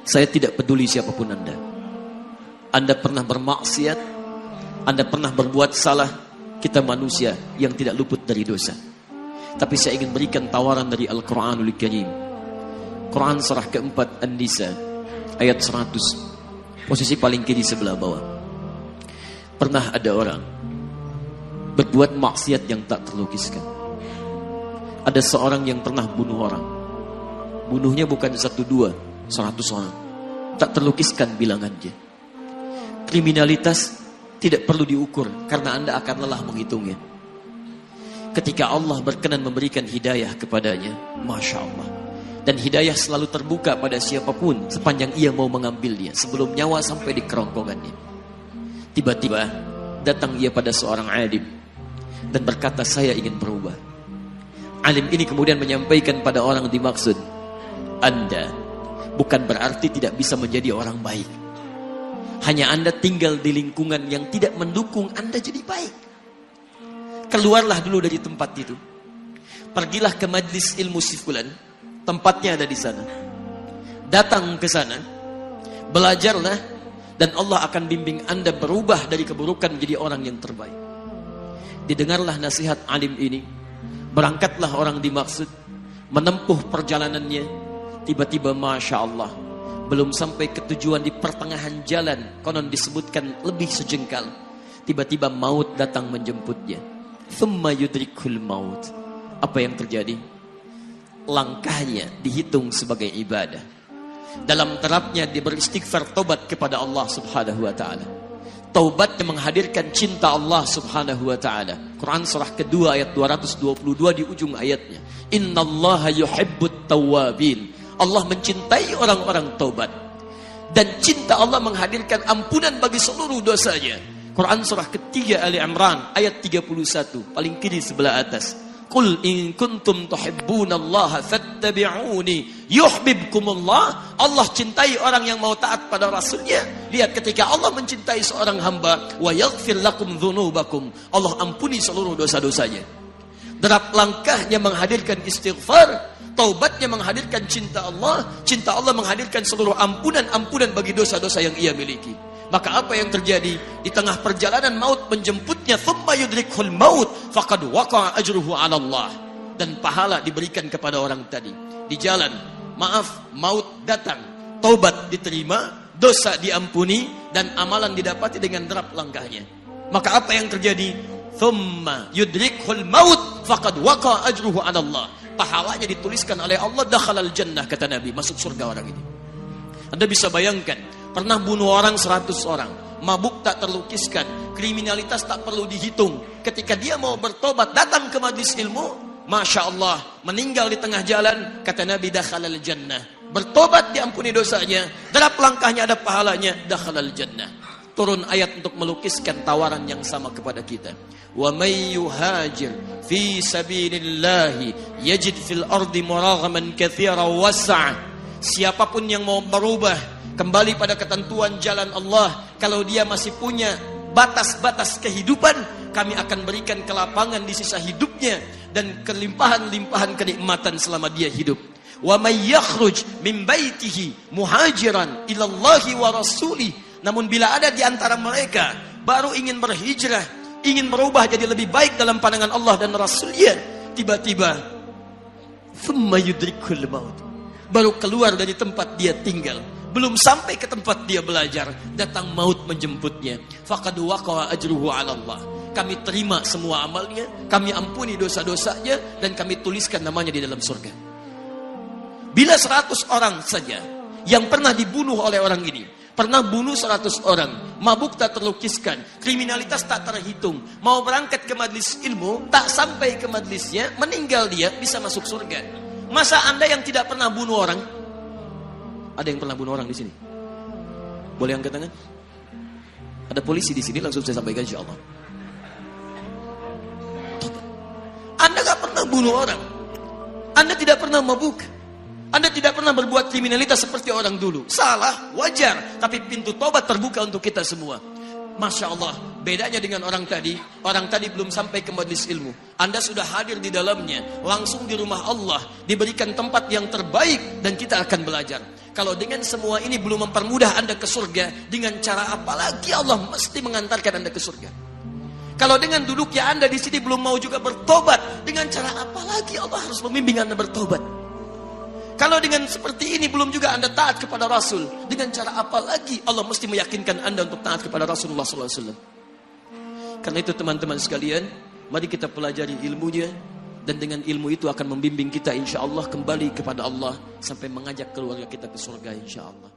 Saya tidak peduli siapapun Anda. Anda pernah bermaksiat, Anda pernah berbuat salah. Kita manusia yang tidak luput dari dosa. Tapi saya ingin berikan tawaran dari Al-Quranul Karim. Quran surah keempat An-Nisa ayat 100, posisi paling kiri sebelah bawah. Pernah ada orang berbuat maksiat yang tak terlukiskan. Ada seorang yang pernah bunuh orang. Bunuhnya bukan 1, 2, 100 orang. Tak terlukiskan bilangannya. Kriminalitas tidak perlu diukur karena Anda akan lelah menghitungnya. Ketika Allah berkenan memberikan hidayah kepadanya, Masya Allah. Dan hidayah selalu terbuka pada siapapun sepanjang ia mau mengambilnya sebelum nyawa sampai di kerongkongannya. Tiba-tiba datang ia pada seorang alim dan berkata, saya ingin berubah. Alim ini kemudian menyampaikan pada orang dimaksud, Anda bukan berarti tidak bisa menjadi orang baik. Hanya Anda tinggal di lingkungan yang tidak mendukung Anda jadi baik. Keluarlah dulu dari tempat itu. Pergilah ke majlis ilmu si fulan, tempatnya ada di sana. Datang ke sana, belajarlah, dan Allah akan bimbing Anda berubah dari keburukan menjadi orang yang terbaik. Didengarlah nasihat alim ini. Berangkatlah orang dimaksud, menempuh perjalanannya. Tiba-tiba Masya Allah, belum sampai ke tujuan, di pertengahan jalan, konon disebutkan lebih sejengkal, tiba-tiba maut datang menjemputnya. Thumma yudrikul maut. Apa yang terjadi? Langkahnya dihitung sebagai ibadah. Dalam terapnya dia beristighfar, tobat kepada Allah subhanahu wa ta'ala. Taubat yang menghadirkan cinta Allah subhanahu wa ta'ala. Quran surah kedua ayat 222 di ujung ayatnya. Innallaha yuhibbut tawwabin. Allah mencintai orang-orang taubat. Dan cinta Allah menghadirkan ampunan bagi seluruh dosanya. Quran surah ketiga Ali Imran ayat 31, paling kiri sebelah atas. Qul in kuntum tuhibbunallaha fattabi'uni yuhibbukumullah. Allah cintai orang yang mau taat pada Rasulnya. Lihat, ketika Allah mencintai seorang hamba, wa yaghfir lakum dzunubakum, Allah ampuni seluruh dosa-dosanya. Derap langkahnya menghadirkan istighfar, taubatnya menghadirkan cinta Allah menghadirkan seluruh ampunan bagi dosa-dosa yang ia miliki. Maka apa yang terjadi? Di tengah perjalanan maut menjemputnya, thumma yudrikhul maut faqad waqa'a ajruhu 'ala Allah. Dan pahala diberikan kepada orang tadi. Di jalan, maaf, maut datang, taubat diterima, dosa diampuni, dan amalan didapati dengan derap langkahnya. Maka apa yang terjadi? Thumma yudrikhul maut faqad waqa'a ajruhu 'ala Allah. Pahalanya dituliskan oleh Allah, dakhalal jannah, kata Nabi, masuk surga orang ini. Anda bisa bayangkan, pernah bunuh orang 100 orang, mabuk tak terlukiskan, kriminalitas tak perlu dihitung. Ketika dia mau bertobat, datang ke majlis ilmu, Masya Allah, meninggal di tengah jalan, kata Nabi, dakhalal jannah. Bertobat diampuni dosanya, derap langkahnya ada pahalanya, dakhalal jannah. Turun ayat untuk melukiskan tawaran yang sama kepada kita. Wa may yuhajir fi sabilillahi yajid fil ardi muraghaman katsiran was'a. Siapapun yang mau berubah kembali pada ketentuan jalan Allah, kalau dia masih punya batas-batas kehidupan, kami akan berikan kelapangan di sisa hidupnya dan kelimpahan-limpahan kenikmatan selama dia hidup. Wa may yakhruj min baitihi muhajiran ila Allahi wa rasulih. Namun bila ada di antara mereka baru ingin berhijrah, ingin berubah jadi lebih baik dalam pandangan Allah dan Rasulnya, tiba-tiba thumma yudrikul maut, baru keluar dari tempat dia tinggal, belum sampai ke tempat dia belajar, datang maut menjemputnya. Faqad waqa'a ajruhu 'ala Allah. Kami terima semua amalnya, kami ampuni dosa-dosanya, dan kami tuliskan namanya di dalam surga. Bila 100 orang saja yang pernah dibunuh oleh orang ini, pernah bunuh 100 orang, mabuk tak terlukiskan, kriminalitas tak terhitung, mau berangkat ke majlis ilmu, tak sampai ke majlisnya, meninggal dia, bisa masuk surga. Masa Anda yang tidak pernah bunuh orang? Ada yang pernah bunuh orang di sini? Boleh angkat tangan? Ada polisi di sini, langsung saya sampaikan insyaallah. Anda gak pernah bunuh orang, Anda tidak pernah mabuk, Anda tidak pernah berbuat kriminalitas seperti orang dulu. Salah, wajar, tapi pintu tobat terbuka untuk kita semua. Masya Allah, bedanya dengan orang tadi belum sampai ke majelis ilmu. Anda sudah hadir di dalamnya, langsung di rumah Allah, diberikan tempat yang terbaik, dan kita akan belajar. Kalau dengan semua ini belum mempermudah Anda ke surga, dengan cara apa lagi Allah mesti mengantarkan Anda ke surga? Kalau dengan duduknya Anda di sini belum mau juga bertobat, dengan cara apa lagi Allah harus membimbing Anda bertobat? Kalau dengan seperti ini belum juga Anda taat kepada Rasul, dengan cara apa lagi Allah mesti meyakinkan Anda untuk taat kepada Rasulullah SAW? Karena itu teman-teman sekalian, mari kita pelajari ilmunya, dan dengan ilmu itu akan membimbing kita insya Allah kembali kepada Allah sampai mengajak keluarga kita ke surga insya Allah.